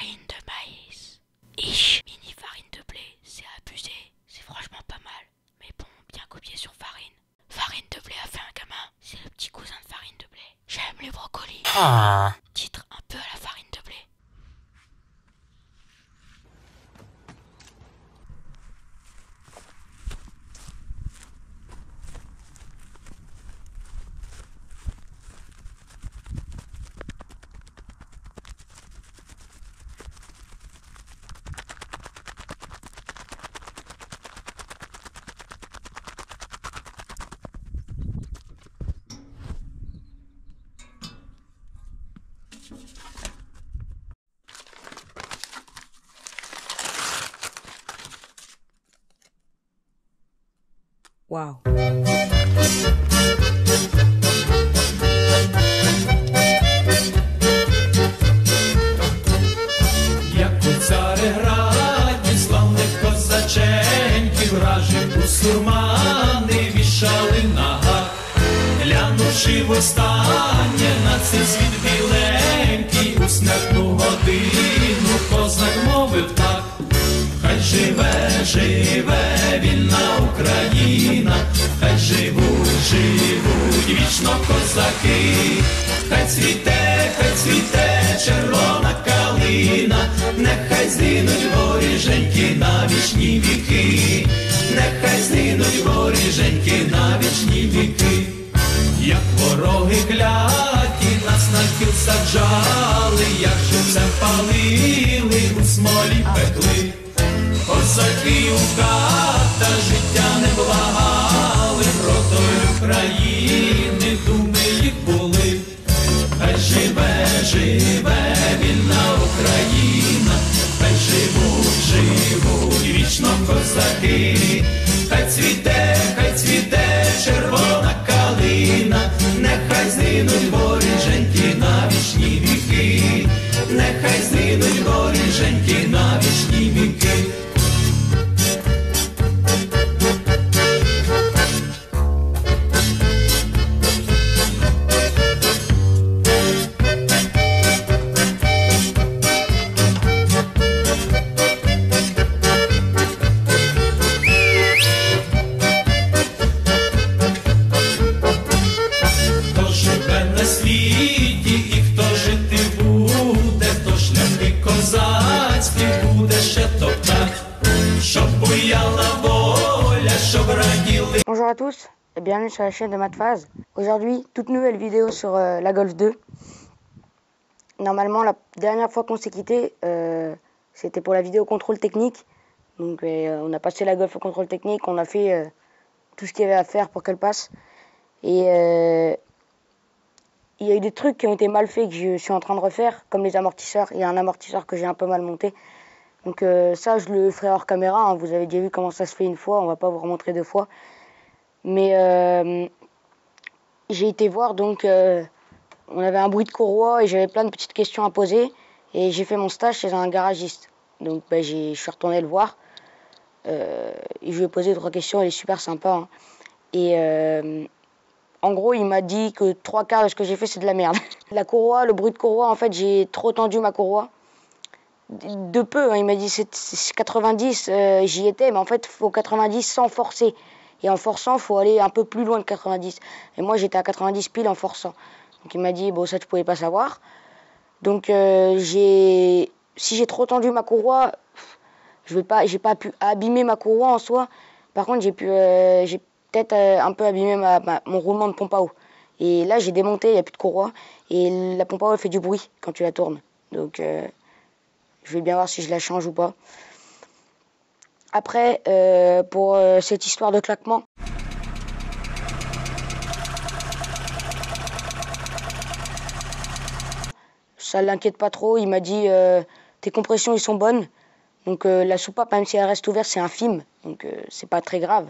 farine de maïs. Ich, mini farine de blé, c'est abusé, c'est franchement pas mal. Mais bon, bien copié sur farine. Farine de blé a fait un gamin, c'est le petit cousin de farine de blé. J'aime les brocolis. Titre un peu à la farine de blé. Wow. Як у Цареграді славних козаченьків вражих бусурмани вішали на гак. Глянувши востаннє на цей світ біленький, у смертну годину козак мовив так: хай живе, живе вільна Україна, хай живуть, живуть вічно козаки, хай цвіте червона калина, нехай згинуть воріженьки на вічні віки, нехай згинуть воріженьки на вічні віки. Як вороги кляті нас на кіл саджали, як живцем палили, у смолі пекли. Козаки у хата життя не благали, про долю країни думи їх були. Хай живе, живе вільна Україна, хай живуть, живуть вічно козаки, хай цвіте червона калина, нехай згинуть воріженьки на вічні віки, нехай згинуть воріженьки на вічні віки. Bonjour à tous et bienvenue sur la chaîne de Mathphase. Aujourd'hui, toute nouvelle vidéo sur la Golf 2. Normalement, la dernière fois qu'on s'est quitté, c'était pour la vidéo contrôle technique. Donc on a passé la Golf au contrôle technique, on a fait tout ce qu'il y avait à faire pour qu'elle passe. Et il y a eu des trucs qui ont été mal faits que je suis en train de refaire, comme les amortisseurs. Il y a un amortisseur que j'ai un peu mal monté. Donc ça, je le ferai hors caméra, hein. Vous avez déjà vu comment ça se fait une fois, on va pas vous remontrer deux fois. Mais j'ai été voir, donc on avait un bruit de courroie et j'avais plein de petites questions à poser. Et j'ai fait mon stage chez un garagiste. Donc je suis retourné le voir. Et je lui ai posé 3 questions, il est super sympa. Hein. Et en gros, il m'a dit que 3/4 de ce que j'ai fait, c'est de la merde. La courroie, le bruit de courroie, en fait, j'ai trop tendu ma courroie. De peu, hein. Il m'a dit c'est 90, j'y étais, mais en fait, il faut 90 sans forcer. Et en forçant, il faut aller un peu plus loin que 90. Et moi, j'étais à 90 pile en forçant. Donc il m'a dit, bon, ça, tu pouvais pas savoir. Donc si j'ai trop tendu ma courroie, j'ai pas pu abîmer ma courroie en soi. Par contre, j'ai peut-être un peu abîmé mon roulement de pompe à eau. Et là, j'ai démonté, il n'y a plus de courroie. Et la pompe à eau, elle fait du bruit quand tu la tournes. Donc je vais bien voir si je la change ou pas. Après, pour cette histoire de claquement, ça l'inquiète pas trop. Il m'a dit tes compressions, ils sont bonnes. Donc la soupape, même si elle reste ouverte, c'est infime. Donc c'est pas très grave.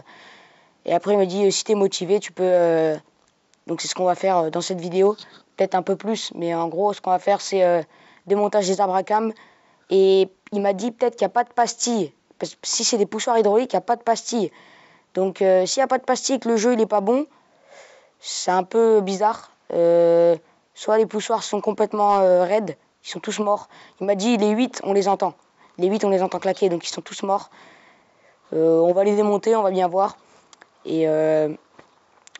Et après, il m'a dit si t'es motivé, tu peux... Donc c'est ce qu'on va faire dans cette vidéo. Peut-être un peu plus, mais en gros, ce qu'on va faire, c'est démontage des arbres à cam. Et il m'a dit peut-être qu'il n'y a pas de pastille. Parce que si c'est des poussoirs hydrauliques, il n'y a pas de pastille. Donc s'il n'y a pas de pastille et que le jeu il est pas bon, c'est un peu bizarre. Soit les poussoirs sont complètement raides, Ils sont tous morts. Il m'a dit, les 8, on les entend. Les 8, on les entend claquer, donc ils sont tous morts. On va les démonter, on va bien voir. Et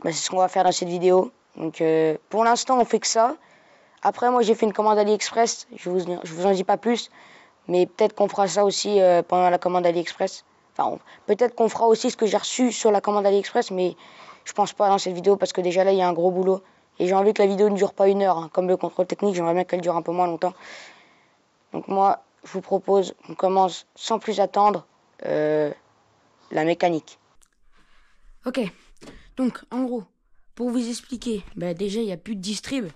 c'est ce qu'on va faire dans cette vidéo. Donc pour l'instant, on fait que ça. Après, moi, j'ai fait une commande AliExpress. Je vous en dis pas plus. Mais peut-être qu'on fera ça aussi pendant la commande AliExpress. Enfin, peut-être qu'on fera aussi ce que j'ai reçu sur la commande AliExpress. Mais je pense pas dans cette vidéo parce que déjà là, il y a un gros boulot. Et j'ai envie que la vidéo ne dure pas 1 heure. Hein. Comme le contrôle technique, j'aimerais bien qu'elle dure un peu moins longtemps. Donc moi, je vous propose qu'on commence sans plus attendre la mécanique. Ok, donc en gros, pour vous expliquer, déjà il n'y a plus de distrib.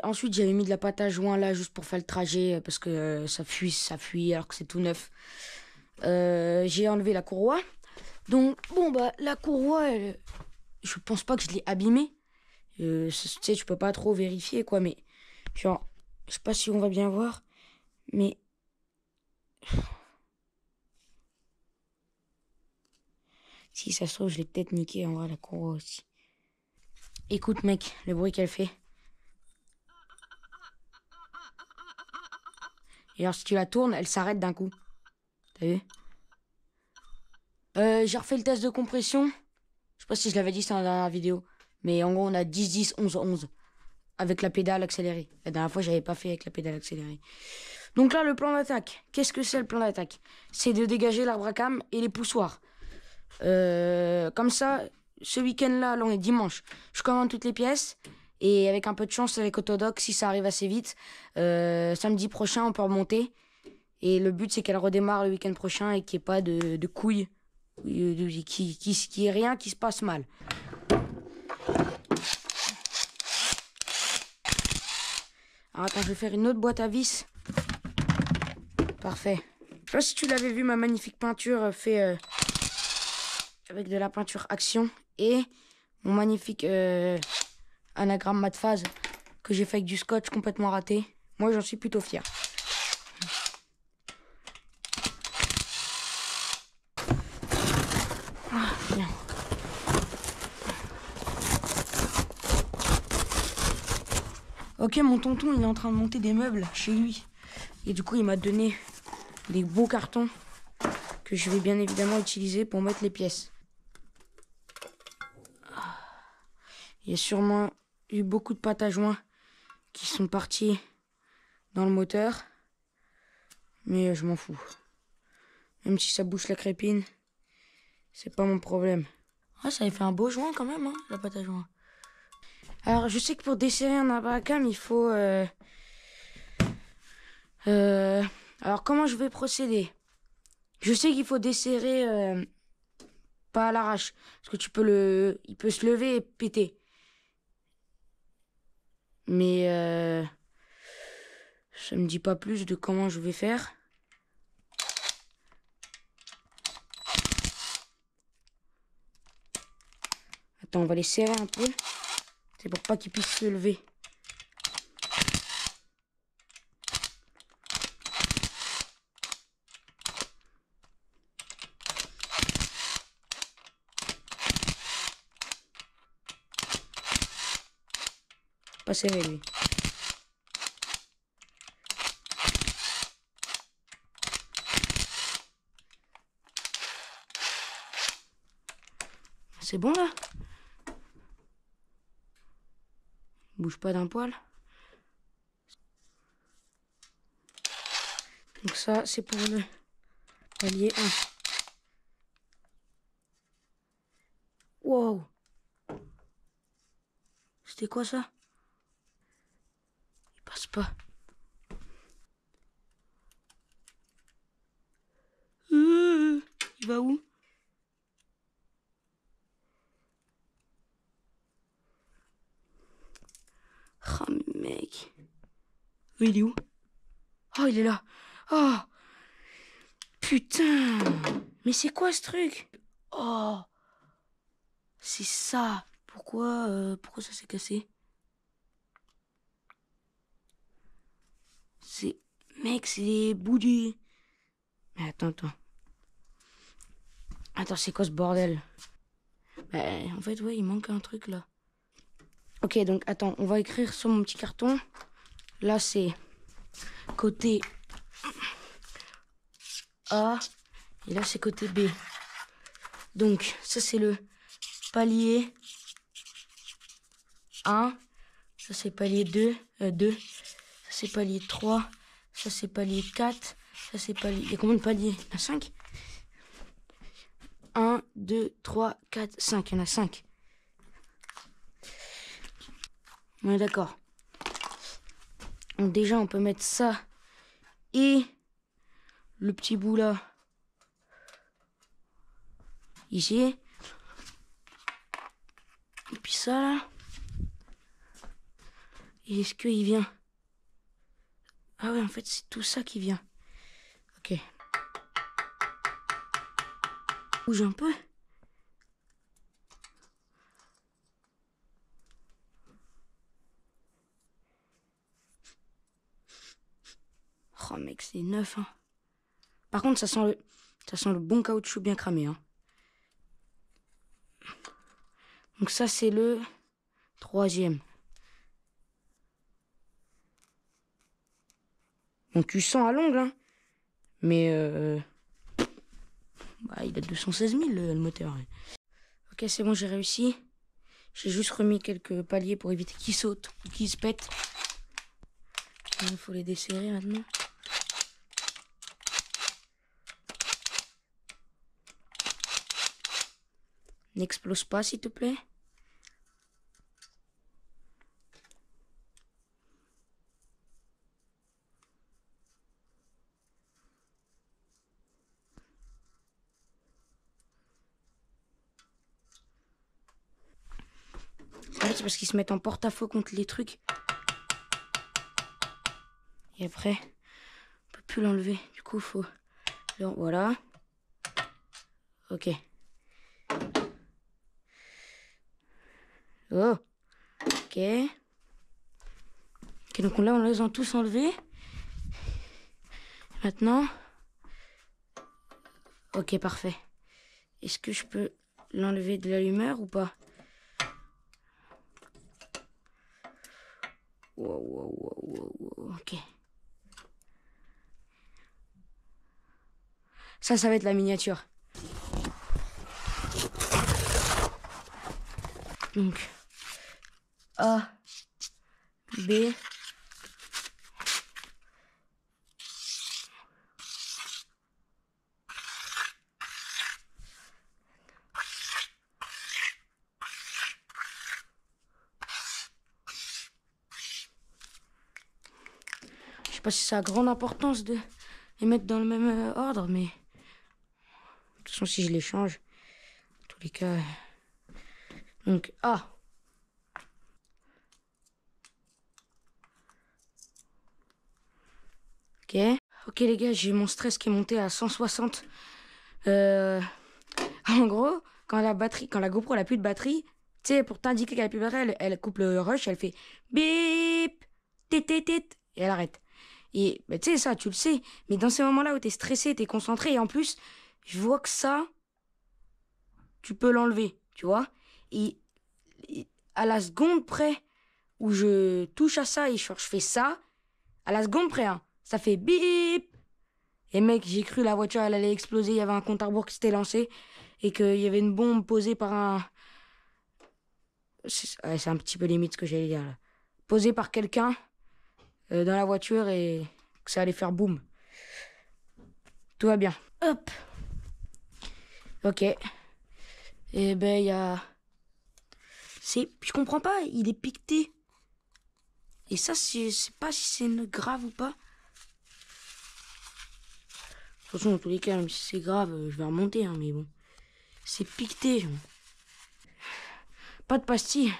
Ensuite j'avais mis de la pâte à joint là juste pour faire le trajet parce que ça fuit alors que c'est tout neuf. J'ai enlevé la courroie. Donc bon la courroie, je pense pas que je l'ai abîmée. Tu sais, tu peux pas trop vérifier quoi, mais genre, je sais pas si on va bien voir, mais... Si ça se trouve, je l'ai peut-être niqué en vrai, la courroie aussi. Écoute mec, le bruit qu'elle fait. Et alors si tu la tournes, elle s'arrête d'un coup. T'as vu? J'ai refait le test de compression. Je sais pas si je l'avais dit ça dans la dernière vidéo. Mais en gros, on a 10, 10, 11, 11. Avec la pédale accélérée. La dernière fois, j'avais pas fait avec la pédale accélérée. Donc là, le plan d'attaque. Qu'est-ce que c'est le plan d'attaque? C'est de dégager l'arbre à cam et les poussoirs. Comme ça, ce week-end-là, là on est dimanche, je commande toutes les pièces et avec un peu de chance avec Autodoc, si ça arrive assez vite, samedi prochain on peut remonter et le but c'est qu'elle redémarre le week-end prochain et qu'il n'y ait pas de couilles, qu'il n'y ait rien qui se passe mal. Alors attends, je vais faire une autre boîte à vis. Parfait. Je sais pas si tu l'avais vu, ma magnifique peinture faite avec de la peinture Action et mon magnifique anagramme mat phase que j'ai fait avec du scotch complètement raté. Moi, j'en suis plutôt fier. Ah, bien. Ok, mon tonton, il est en train de monter des meubles chez lui. Et du coup, il m'a donné des beaux cartons que je vais bien évidemment utiliser pour mettre les pièces. Il y a sûrement eu beaucoup de pâte à joint qui sont partis dans le moteur. Mais je m'en fous. Même si ça bouche la crépine, c'est pas mon problème. Ah, ça avait fait un beau joint quand même, hein, la pâte à joint. Alors, je sais que pour desserrer un arbre à cam, il faut... Alors, comment je vais procéder? Je sais qu'il faut desserrer pas à l'arrache. Parce que il peut se lever et péter. Mais ça me dit pas plus de comment je vais faire. Attends, on va les serrer un peu. C'est pour pas qu'ils puissent se lever. Pas serré lui. C'est bon là? Bouge pas d'un poil. Donc ça c'est pour le palier 1. Wow. C'était quoi ça? Il passe pas. Il va où? Oh mec. Il est où? Oh il est là. Oh putain. Mais c'est quoi ce truc? Oh. C'est ça. Pourquoi ça s'est cassé? Mec, c'est des bouts du... Mais attends. Attends, c'est quoi ce bordel? En fait, ouais, il manque un truc, là. Ok, donc attends, on va écrire sur mon petit carton. Là, c'est côté A. Et là, c'est côté B. Donc, ça, c'est le palier 1. Ça, c'est palier 2. Ça, c'est palier 3. Ça, c'est palier 4. Ça, c'est palier... Il y a combien de paliers? Il y en a 5. 1, 2, 3, 4, 5. Il y en a 5. On est d'accord. Donc déjà, on peut mettre ça et le petit bout là. Ici. Et puis ça là. Et est-ce qu'il vient? Ah ouais, en fait, c'est tout ça qui vient. Ok. Bouge un peu. Oh mec, c'est neuf, hein. Par contre, ça sent le bon caoutchouc bien cramé, hein. Donc ça, c'est le 3e. Donc tu sens à l'ongle, hein. Mais bah, il a 216 000 le moteur. Ouais. Ok, c'est bon, j'ai réussi. J'ai juste remis quelques paliers pour éviter qu'ils sautent ou qu'ils se pètent. Il faut les desserrer maintenant. N'explose pas, s'il te plaît. En fait, c'est parce qu'ils se mettent en porte-à-faux contre les trucs. Et après, on peut plus l'enlever. Du coup, faut... Voilà. Ok. Oh. Ok. Ok, donc là, on les a tous enlevés. Maintenant... Ok, parfait. Est-ce que je peux l'enlever de l'allumeur ou pas? Wow. Ok. Ça va être la miniature. Donc, A, B. Je sais pas si ça a grande importance de les mettre dans le même ordre, mais... De toute façon, si je les change, en tous les cas... Donc, A. Ok. Ok, les gars, j'ai mon stress qui est monté à 160. En gros, quand la GoPro n'a plus de batterie, tu sais, pour t'indiquer qu'elle n'a plus de batterie, elle coupe le rush, elle fait bip, tit, tit, tit, et elle arrête. Et bah, tu sais, ça, tu le sais. Mais dans ces moments-là où t'es stressé, t'es concentré, et en plus, je vois que ça, tu peux l'enlever, tu vois. Et à la seconde près où je touche à ça et je fais ça, à la seconde près, hein, ça fait bip. Et mec, j'ai cru la voiture, elle allait exploser. Il y avait un compte à rebours qui s'était lancé et qu'il y avait une bombe posée par un... C'est un petit peu limite ce que j'allais dire là. Posée par quelqu'un dans la voiture et que ça allait faire boum. Tout va bien. Hop. Ok. Et ben, il y a... Je comprends pas, il est piqueté. Et ça, je sais pas si c'est grave ou pas. De toute façon, dans tous les cas, même si c'est grave, je vais remonter, hein, mais bon. C'est piqueté. Pas de pastilles.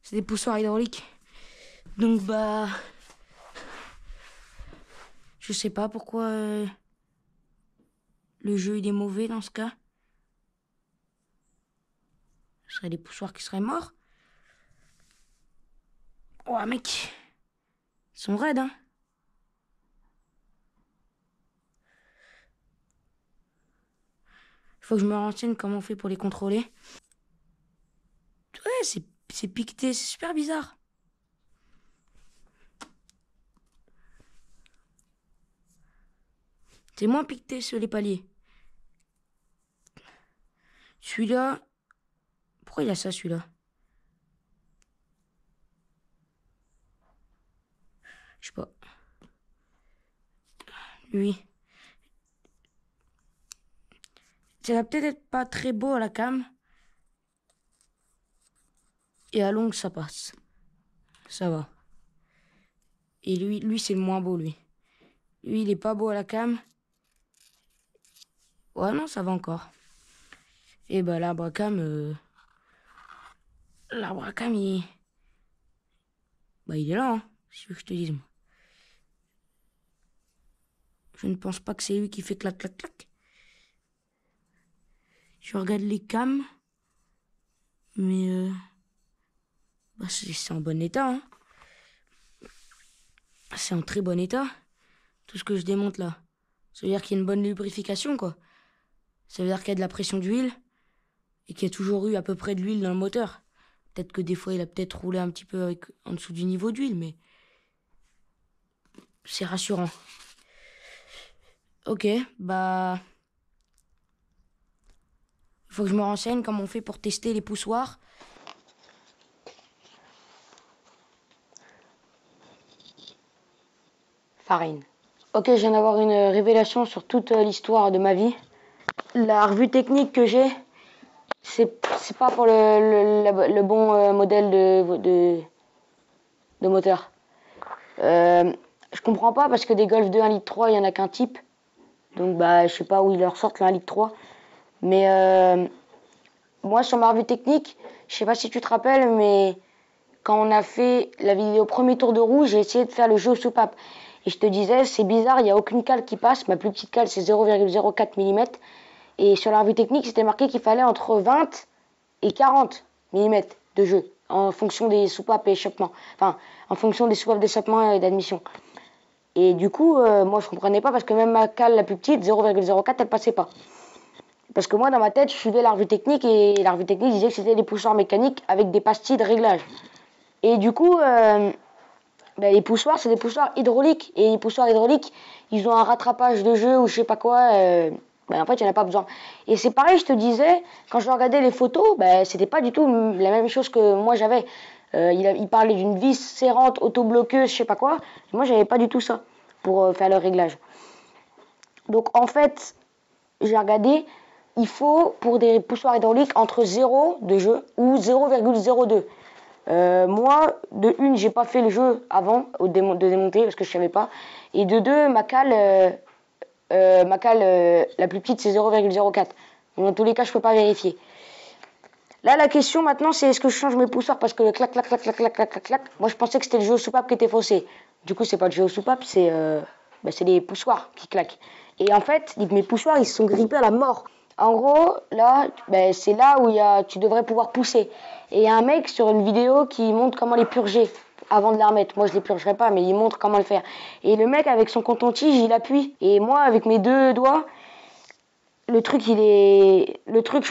C'est des poussoirs hydrauliques. Donc, bah... Je sais pas pourquoi le jeu, il est mauvais dans ce cas. Ce serait des poussoirs qui seraient morts. Oh, mec. Ils sont raides, hein. Il faut que je me renseigne comment on fait pour les contrôler. Ouais, c'est piqueté, c'est super bizarre. C'est moins piqueté sur les paliers. Celui-là... Pourquoi il a ça, celui-là? Je sais pas. Lui. Ça va peut-être être pas très beau à la cam. Et à longue, ça passe. Ça va. Et lui c'est le moins beau, lui. Lui, il est pas beau à la cam. Ouais, non, ça va encore. Et bah, l'arbre à cam... L'arbre à cam, il... Bah, il est là, hein. C'est ce que je te dise, moi. Je ne pense pas que c'est lui qui fait clac, clac, clac. Je regarde les cams. Mais... Bah, c'est en bon état, hein. C'est en très bon état. Tout ce que je démonte, là. Ça veut dire qu'il y a une bonne lubrification, quoi. Ça veut dire qu'il y a de la pression d'huile. Et qu'il y a toujours eu à peu près de l'huile dans le moteur. Peut-être que des fois, il a peut-être roulé un petit peu en dessous du niveau d'huile, mais... C'est rassurant. Ok, bah... Il faut que je me renseigne comment on fait pour tester les poussoirs. Farine. Ok, je viens d'avoir une révélation sur toute l'histoire de ma vie. La revue technique que j'ai, c'est pas pour le bon modèle de moteur. Je comprends pas parce que des Golf 2 1,3 litre, il y en a qu'un type. Donc bah je sais pas où ils leur sortent le 1,3 litre. Mais moi sur ma revue technique, je sais pas si tu te rappelles, mais quand on a fait la vidéo premier tour de roue, j'ai essayé de faire le jeu aux soupapes. Et je te disais, c'est bizarre, il n'y a aucune cale qui passe. Ma plus petite cale, c'est 0,04 mm. Et sur la revue technique, c'était marqué qu'il fallait entre 20 et 40 mm de jeu, en fonction des soupapes et échappements. Enfin, en fonction des soupapes d'échappement et d'admission. Et du coup, moi, je comprenais pas, parce que même ma cale la plus petite, 0,04, elle passait pas. Parce que moi, dans ma tête, je suivais la revue technique, et la revue technique disait que c'était des poussoirs mécaniques avec des pastilles de réglage. Et du coup... les poussoirs, c'est des poussoirs hydrauliques. Et les poussoirs hydrauliques, ils ont un rattrapage de jeu ou je sais pas quoi. En fait, il n'y en a pas besoin. Et c'est pareil, je te disais, quand je regardais les photos, c'était pas du tout la même chose que moi j'avais. Il parlait d'une vis serrante, autobloqueuse, je sais pas quoi. Moi, j'avais pas du tout ça pour faire le réglage. Donc, en fait, j'ai regardé, il faut, pour des poussoirs hydrauliques, entre 0 de jeu ou 0,02. Moi, de une, j'ai pas fait le jeu avant de démonter parce que je savais pas. Et de deux, ma cale, la plus petite, c'est 0,04. Donc, dans tous les cas, je peux pas vérifier. Là, la question maintenant, c'est est-ce que je change mes poussoirs parce que le clac, clac, clac, clac, clac, clac, clac, clac. Moi, je pensais que c'était le jeu aux soupapes qui était faussé. Du coup, c'est pas le jeu aux soupapes, c'est les poussoirs qui claquent. Et en fait, mes poussoirs, ils se sont grippés à la mort. En gros, là, c'est là où tu devrais pouvoir pousser. Et il y a un mec sur une vidéo qui montre comment les purger avant de les remettre. Moi, je les purgerai pas, mais il montre comment le faire. Et le mec, avec son coton-tige, il appuie. Et moi, avec mes deux doigts, je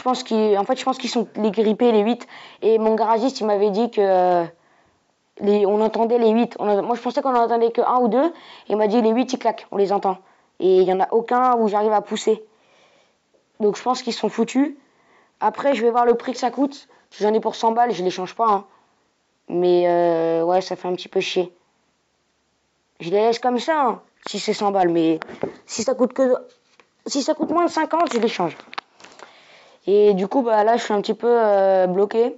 pense qu'ils sont les grippés, les 8. Et mon garagiste, il m'avait dit que on entendait les 8. Moi, je pensais qu'on en entendait que 1 ou 2. Et il m'a dit les 8, ils claquent, on les entend. Et il y en a aucun où j'arrive à pousser. Donc je pense qu'ils sont foutus. Après, je vais voir le prix que ça coûte. Si j'en ai pour 100 balles, je les change pas. Hein. Mais ouais, ça fait un petit peu chier. Je les laisse comme ça, hein, si c'est 100 balles. Mais si ça coûte moins de 50, je les change. Et du coup, là, je suis un petit peu bloqué.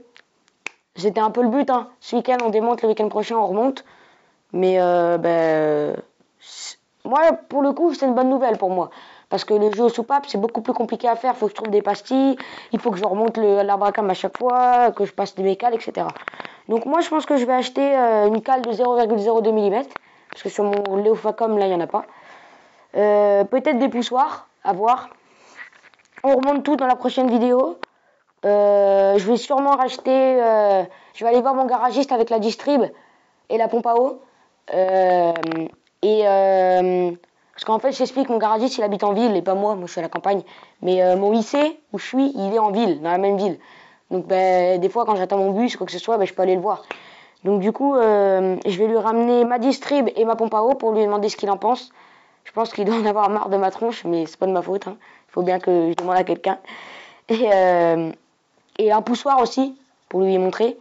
C'était un peu le but. Hein. Ce week-end, on démonte. Le week-end prochain, on remonte. Mais moi, pour le coup, c'est une bonne nouvelle pour moi. Parce que le jeu aux soupapes, c'est beaucoup plus compliqué à faire. Il faut que je trouve des pastilles, il faut que je remonte l'arbre à cam à chaque fois, que je passe des cales, etc. Donc moi, je pense que je vais acheter une cale de 0,02 mm. Parce que sur mon Léofacom, là, il n'y en a pas. Peut-être des poussoirs, à voir. On remonte tout dans la prochaine vidéo. Je vais sûrement racheter... je vais aller voir mon garagiste avec la distrib et la pompe à eau. Parce qu'en fait, je t'explique, mon garagiste, il habite en ville, et pas moi je suis à la campagne. Mais mon lycée, où je suis, il est en ville, dans la même ville. Donc ben, des fois quand j'attends mon bus, quoi que ce soit, ben, je peux aller le voir. Donc du coup, je vais lui ramener ma distrib et ma pompe à eau pour lui demander ce qu'il en pense. Je pense qu'il doit en avoir marre de ma tronche, mais c'est pas de ma faute. Hein. Il faut bien que je demande à quelqu'un. Et un poussoir aussi, pour lui montrer.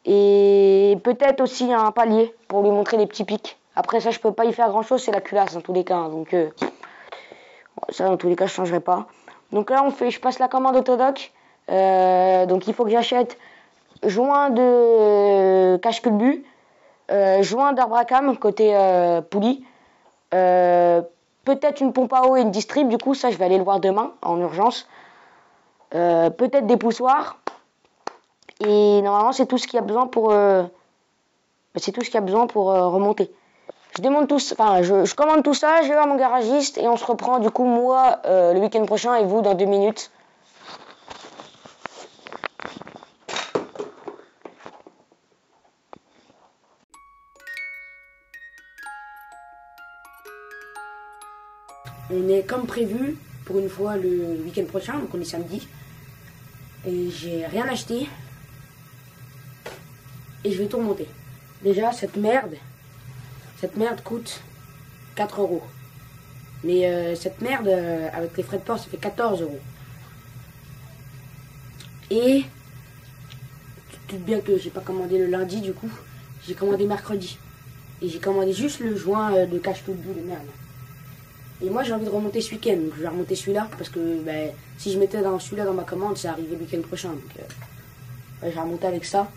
Et peut-être aussi un palier, pour lui montrer les petits pics. Après ça, je peux pas y faire grand chose, c'est la culasse dans tous les cas. Hein. Donc ça, dans tous les cas, je changerai pas. Donc là, je passe la commande Autodoc. Donc il faut que j'achète joint de cache-culbu, joint d'Arbracam côté poulie, peut-être une pompe à eau et une distrib, du coup ça je vais aller le voir demain en urgence, peut-être des poussoirs, et normalement c'est tout ce qu'il y a besoin pour remonter. Je démonte tout, enfin je commande tout ça, je vais voir mon garagiste et on se reprend du coup moi le week-end prochain et vous dans 2 minutes. On est comme prévu pour une fois le week-end prochain, donc on est samedi. Et j'ai rien acheté. Et je vais tout remonter. Déjà, cette merde coûte 4 euros. Mais cette merde, avec les frais de port, ça fait 14 euros. Et tu te doutes bien que j'ai pas commandé le lundi, du coup, j'ai commandé mercredi. Et j'ai commandé juste le joint de cache-tout-bout de merde. Et moi j'ai envie de remonter ce week-end, donc je vais remonter celui-là, parce que ben, si je mettais celui-là dans ma commande, ça arrivait le week-end prochain. Donc je vais remonter avec ça.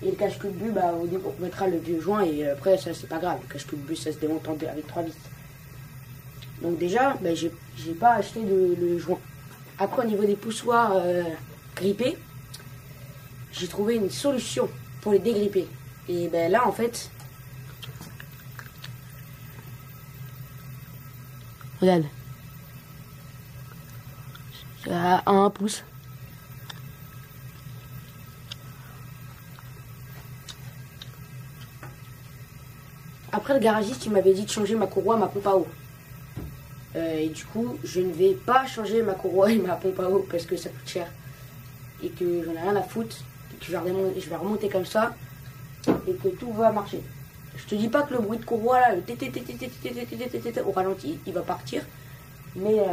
Et le cache-culbu, bah, au début on mettra le vieux joint et après ça c'est pas grave. Le cache-culbu ça se démonte avec 3 vis. Donc déjà, ben, j'ai pas acheté le joint. Après au niveau des poussoirs grippés, j'ai trouvé une solution pour les dégripper. Et ben là en fait... Regarde. C'est à 1 pouce. Après, le garagiste, il m'avait dit de changer ma courroie, ma pompe à eau. Et du coup, je ne vais pas changer ma courroie et ma pompe à eau parce que ça coûte cher. Et que j'en ai rien à foutre. Et que je vais remonter comme ça. Et que tout va marcher. Je te dis pas que le bruit de courroie là, le au ralenti, il va partir. Mais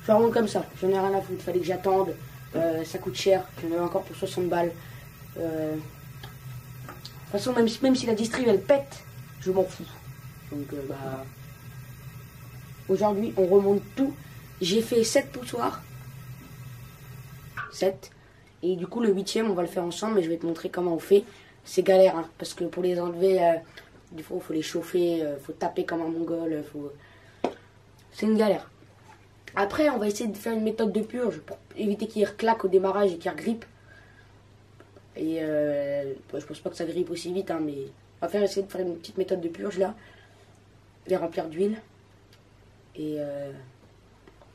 je remonte comme ça. J'en ai rien à foutre. Fallait que j'attende. Ça coûte cher. J'en ai encore pour 60 balles. De toute façon, même si la distrib elle pète, je m'en fous. Donc bah. Aujourd'hui, on remonte tout. J'ai fait 7 poussoirs. 7. Et du coup, le 8e, on va le faire ensemble. Mais je vais te montrer comment on fait. C'est galère, hein, parce que pour les enlever, du coup, il faut les chauffer, faut taper comme un mongol, c'est une galère. Après, on va essayer de faire une méthode de purge pour éviter qu'il reclaque au démarrage et qu'il regrippe. Et je pense pas que ça grippe aussi vite, hein, mais on va essayer de faire une petite méthode de purge là, les remplir d'huile. Et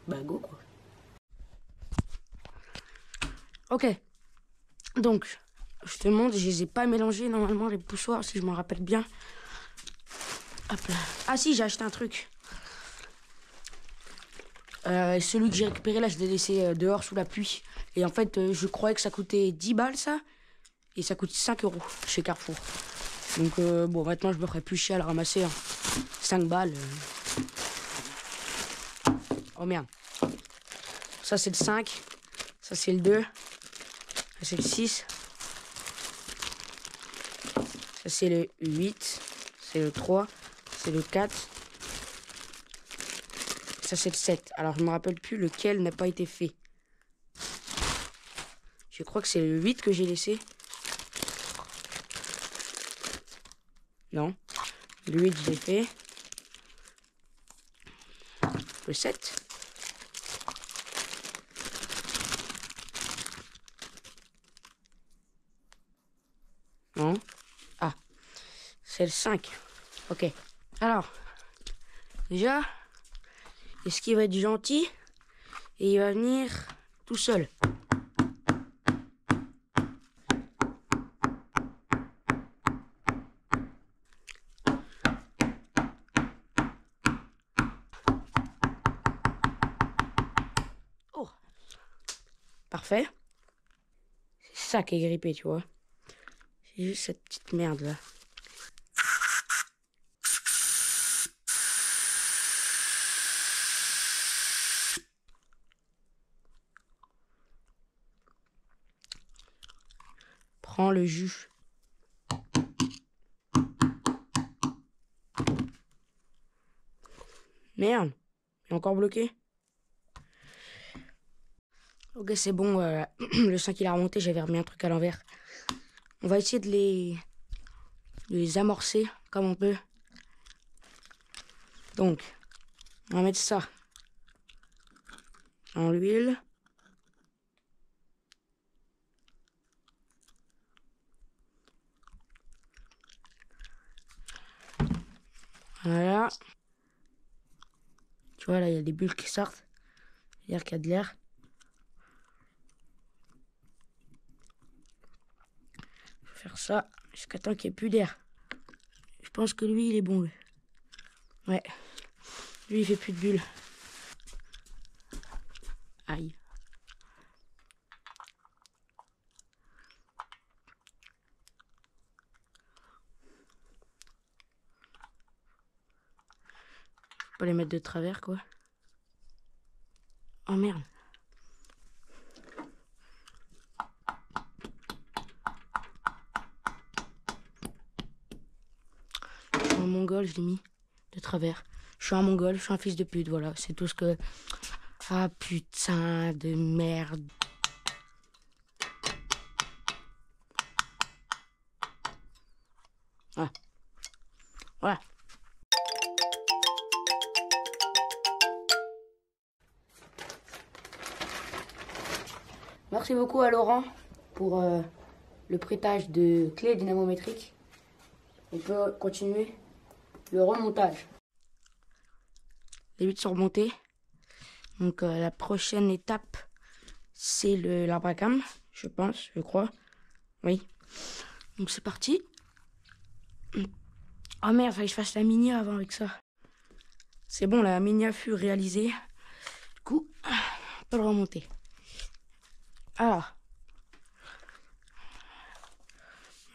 bah go quoi. Ok, donc... Je te montre, je les ai pas mélangés normalement les poussoirs si je m'en rappelle bien. Hop là. Ah si, j'ai acheté un truc. Celui que j'ai récupéré là, je l'ai laissé dehors sous la pluie. Et en fait, je croyais que ça coûtait 10 balles ça. Et ça coûte 5 euros chez Carrefour. Donc bon, maintenant je me ferai plus chier à le ramasser. Hein. 5 balles. Oh merde. Ça c'est le 5. Ça c'est le 2. Ça c'est le 6. Ça c'est le 8, c'est le 3, c'est le 4. Ça c'est le 7. Alors je me rappelle plus lequel n'a pas été fait. Je crois que c'est le 8 que j'ai laissé. Non. Le 8 je l'ai fait. Le 7. Non. Ah, c'est le 5. Ok. Alors, déjà, est-ce qu'il va être gentil et il va venir tout seul? Oh. Parfait. C'est ça qui est grippé, tu vois. C'est juste cette petite merde là. Prends le jus. Merde, il est encore bloqué. Ok, c'est bon, le sang qu'il a remonté, j'avais remis un truc à l'envers. On va essayer de les amorcer comme on peut. Donc, on va mettre ça dans l'huile. Voilà. Tu vois, là, il y a des bulles qui sortent. C'est-à-dire qu'il y a de l'air. Faut faire ça jusqu'à temps qu'il n'y ait plus d'air. Je pense que lui, il est bon, lui. Ouais. Lui, il fait plus de bulles. Aïe. Faut pas les mettre de travers, quoi. Oh merde. Je suis un mongol, je l'ai mis de travers. Je suis un mongol, je suis un fils de pute, voilà. C'est tout ce que... Ah putain de merde. Voilà. Voilà. Merci beaucoup à Laurent pour le prêtage de clés dynamométriques. On peut continuer le remontage. Les 8 sont remontés. Donc la prochaine étape, c'est l'arbre à cam, je pense, je crois. Oui. Donc c'est parti. Oh merde, fallait que je fasse la mini avant avec ça. C'est bon, la mini fut réalisée. Du coup, on peut le remonter. Alors,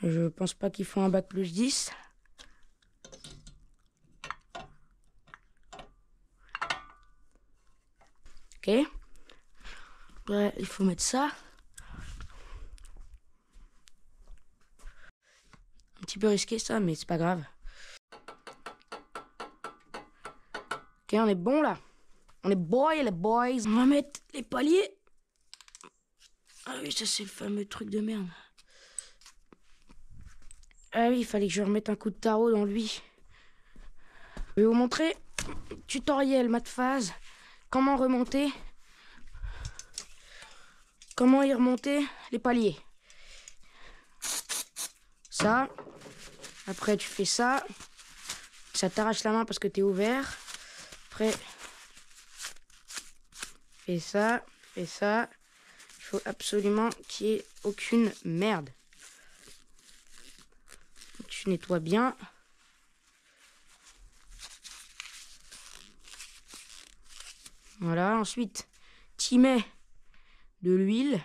je pense pas qu'il faut un bac plus 10. Ok. Ouais, il faut mettre ça. Un petit peu risqué ça, mais c'est pas grave. Ok, on est bon là. On est boy les boys. On va mettre les paliers. Ah oui, ça c'est le fameux truc de merde. Ah oui, il fallait que je remette un coup de tarot dans lui. Je vais vous montrer, tutoriel mat phase, comment remonter, comment y remonter les paliers. Ça, après tu fais ça, ça t'arrache la main parce que t'es ouvert. Après, fais ça, fais ça. Il faut absolument qu'il n'y ait aucune merde. Tu nettoies bien. Voilà, ensuite, tu mets de l'huile.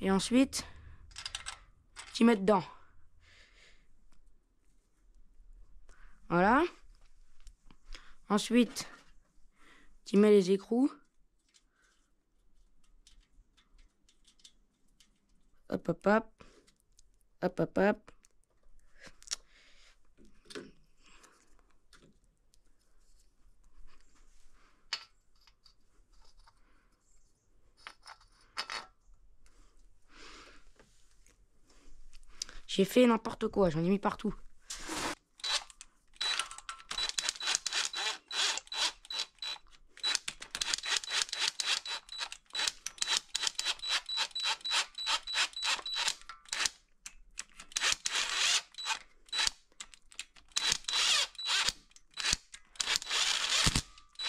Et ensuite, tu mets dedans. Voilà. Ensuite, tu mets les écrous. Hop, hop, hop. Hop, hop, hop. J'ai fait n'importe quoi, j'en ai mis partout.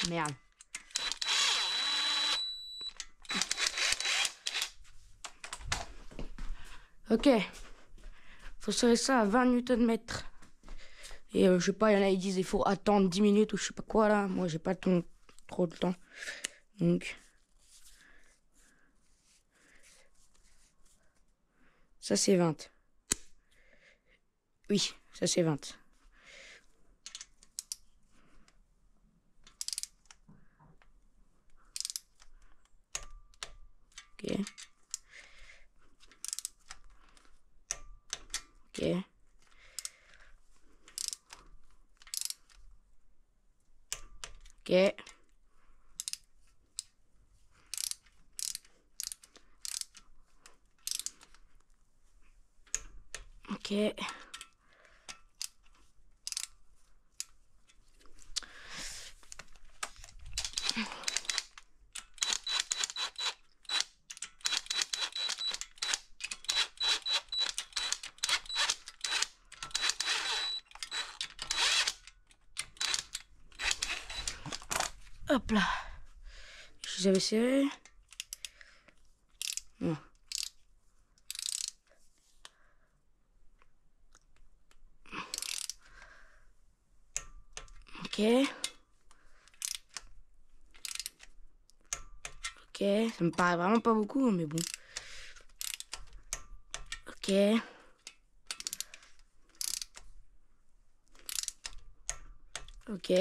Merde. Ok. Faut serrer ça à 20 Nm. Et je sais pas, il y en a ils disent il faut attendre 10 minutes ou je sais pas quoi là. Moi j'ai pas trop de temps. Donc ça c'est 20. Oui, ça c'est 20. Ok. Ok. Ok. Ok. Hop là. Je les avais serrés. Non. Ok. Ok. Ça me paraît vraiment pas beaucoup, mais bon. Ok. Ok.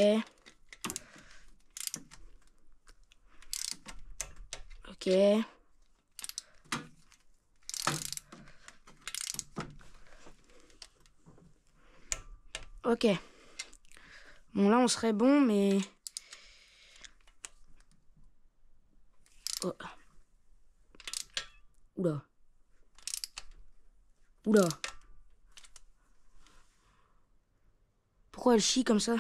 Ok. Ok. Bon, là, on serait bon, mais... Oh. Oula. Oula. Pourquoi elle chie comme ça?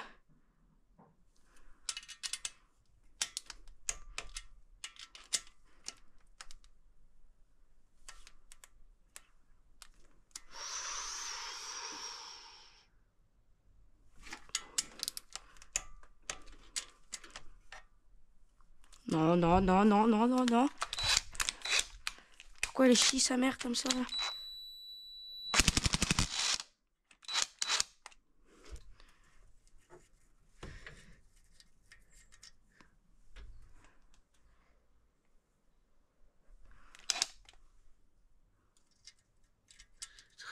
Non, non, non, non, non, non, non. Pourquoi elle chie sa mère comme ça, là?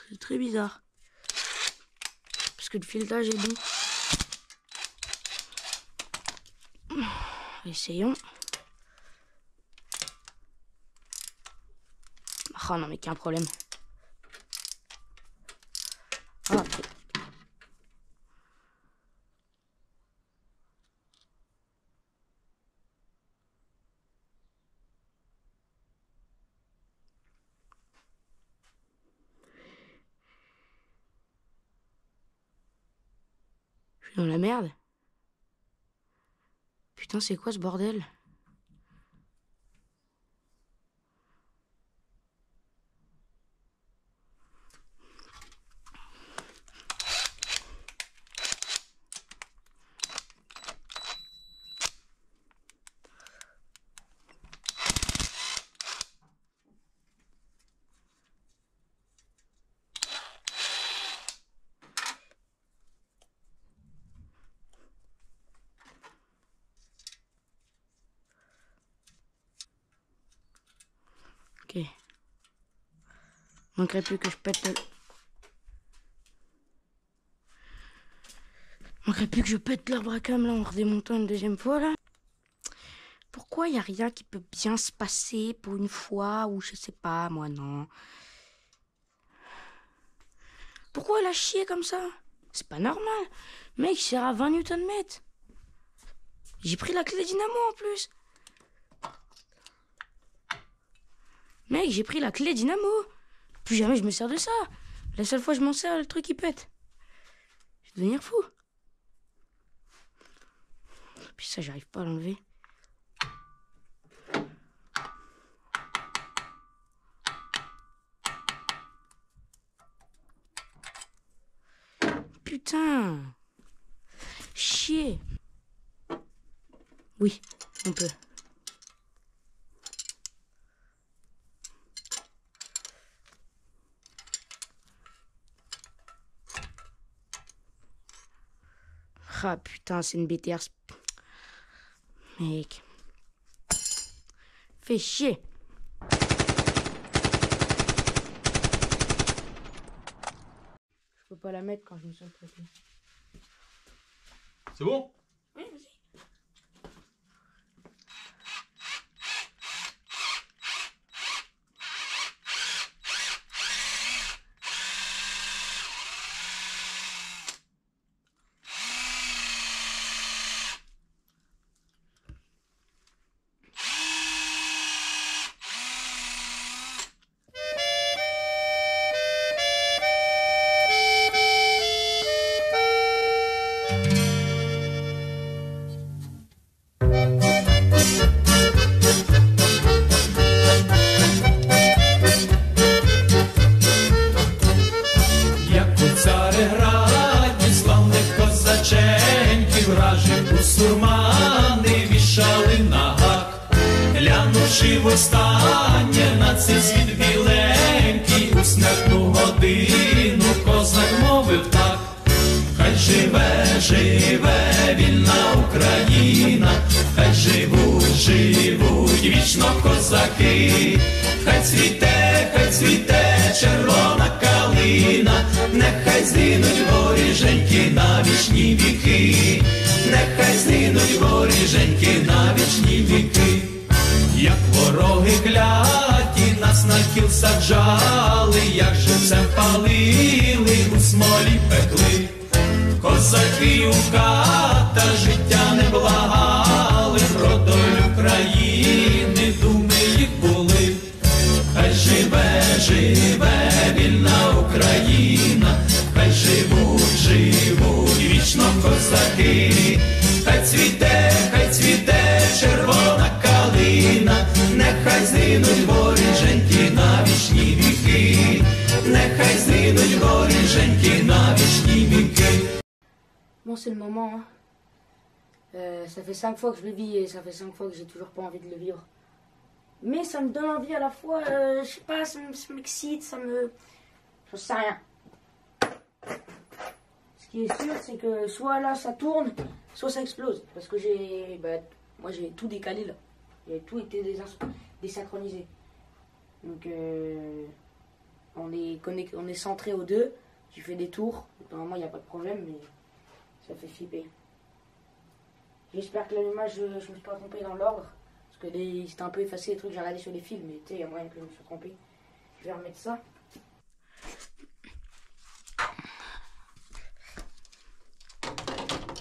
C'est très bizarre. Parce que le filetage est bon. Essayons. Oh non, mais qu'il y a un problème. Ah, ok. Je suis dans la merde. Putain, c'est quoi ce bordel? Ok. Manquerait plus que je pète le... Manquerait plus que je pète l'arbre à cam là en redémontant une deuxième fois là. Pourquoi y a rien qui peut bien se passer pour une fois ou je sais pas moi non. Pourquoi elle a chié comme ça? C'est pas normal. Mec, il sert à 20 Nm. J'ai pris la clé dynamo en plus. Mec, j'ai pris la clé dynamo. Plus jamais je me sers de ça. La seule fois que je m'en sers, le truc il pète. Je vais devenir fou. Puis ça, j'arrive pas à l'enlever. Putain. Chier. Oui, on peut. Ah putain, c'est une BTR. Mec. Fais chier. Je peux pas la mettre quand je me sens traité. C'est bon? Oui, vas-y. Сурмани вішали на гак, глянувши востаннє на цей світ біленький, у смертну годину козак мовив так: хай живе, живе вільна Україна, хай живуть, живуть вічно козаки, хай цвіте червона калина, нехай згинуть воріженьки на вічні віки, нехай згинуть воріженьки на вічні віки. Як вороги кляті нас на кіл саджали, як живцем палили, у смолі пекли, козаки у ката життя не благали, про долю країни думи їх були. Хай живе, живе вільна Україна, хай живуть, живуть вічно козаки, хай цвіте червона калина, нехай згинуть воріженьки на вічні віки, нехай згинуть воріженьки на вічні віки. Bon, c'est le moment. Hein. Ça fait 5 fois que je le vis et ça fait 5 fois que j'ai toujours pas envie de le vivre. Mais ça me donne envie à la fois, je sais pas, ça m'excite, ça me... Je sais rien. Ce qui est sûr, c'est que soit là ça tourne, soit ça explose. Parce que j'ai... Bah, moi j'ai tout décalé là. Tout été désynchronisé. Donc on est centré aux deux. Tu fais des tours. Normalement il n'y a pas de problème, mais ça fait flipper. J'espère que l'allumage, je me suis pas trompé dans l'ordre. Parce que c'était un peu effacé les trucs que j'ai regardé sur les films. Mais tu sais, il y a moyen que je me suis trompé. Je vais remettre ça.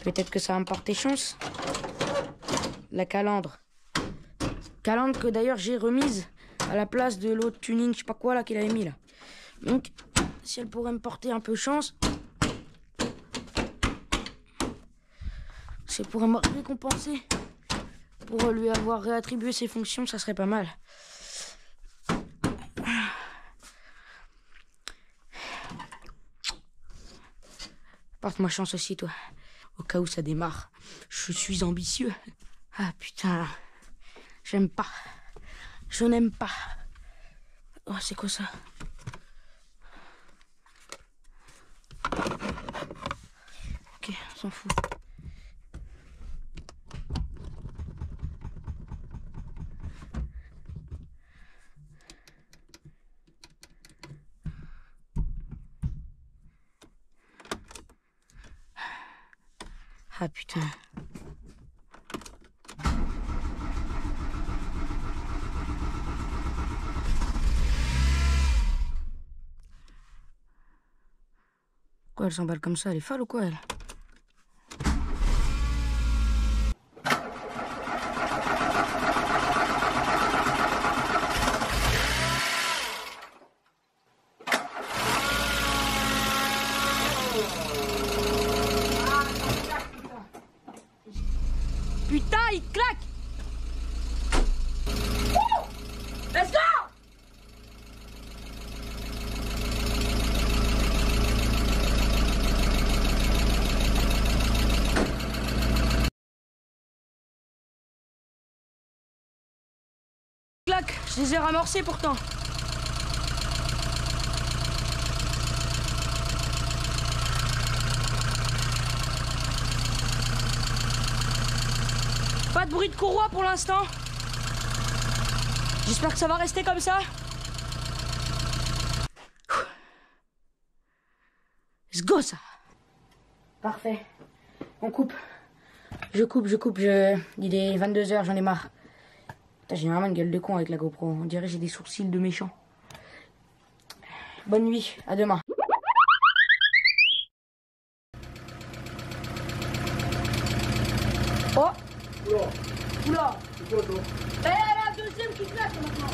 Peut-être que ça va me porter chance. La calandre. Calandre que d'ailleurs j'ai remise à la place de l'autre tuning, je sais pas quoi là qu'il avait mis là. Donc, si elle pourrait me porter un peu chance, si elle pourrait me récompenser pour lui avoir réattribué ses fonctions, ça serait pas mal. Porte-moi chance aussi, toi. Au cas où ça démarre. Je suis ambitieux. Ah putain. J'aime pas. Je n'aime pas. Oh, c'est quoi ça? Ok, on s'en fout. Ah putain. Quoi, elle s'emballe comme ça, elle est folle ou quoi elle? Putain, il claque! Let's go! Claque, je les ai ramorcés pourtant. de bruit de courroie pour l'instant. J'espère que ça va rester comme ça. Let's go ça. Parfait. On coupe. Je coupe. Il est 22h, j'en ai marre. J'ai vraiment une gueule de con avec la GoPro. On dirait que j'ai des sourcils de méchant. Bonne nuit, à demain. Oh. Oula. La deuxième qui claque maintenant.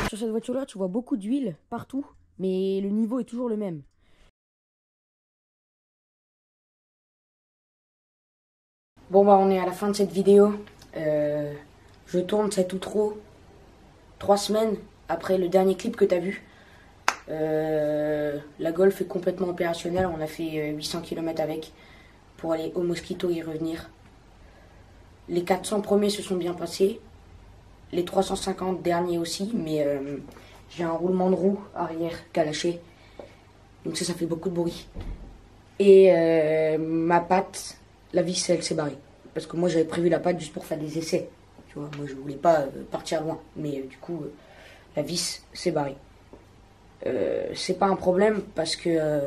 Sur cette voiture-là, tu vois beaucoup d'huile partout, mais le niveau est toujours le même. Bon bah on est à la fin de cette vidéo. Je tourne cet outro 3 semaines après le dernier clip que t'as vu. La Golf est complètement opérationnelle, on a fait 800 km avec pour aller au Mosquito et revenir. Les 400 premiers se sont bien passés. Les 350 derniers aussi, mais j'ai un roulement de roue arrière qui a lâché. Donc ça fait beaucoup de bruit. Et ma patte, la vis, elle s'est barrée. Parce que moi j'avais prévu la patte juste pour faire des essais. Tu vois, moi je voulais pas partir loin. Mais du coup, la vis s'est barrée. C'est pas un problème parce que...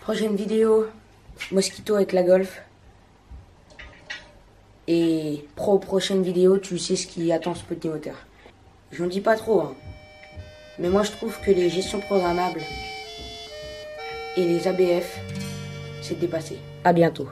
Prochaine vidéo, Mosquito avec la Golf. Et prochaine vidéo, tu sais ce qui attend ce petit moteur. J'en dis pas trop, hein. Mais moi je trouve que les gestions programmables et les ABF, c'est dépassé. À bientôt.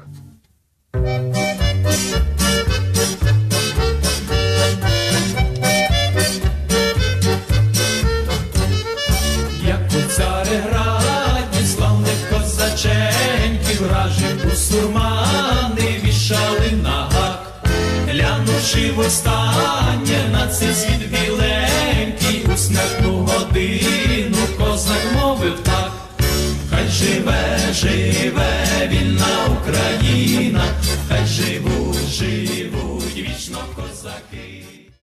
Бусурмани вішали на гак, глянувши востаннє на цей світ біленький, у смертну годину козак мовив так: хай живе, живе вільна Україна, хай живуть, живуть вічно козаки.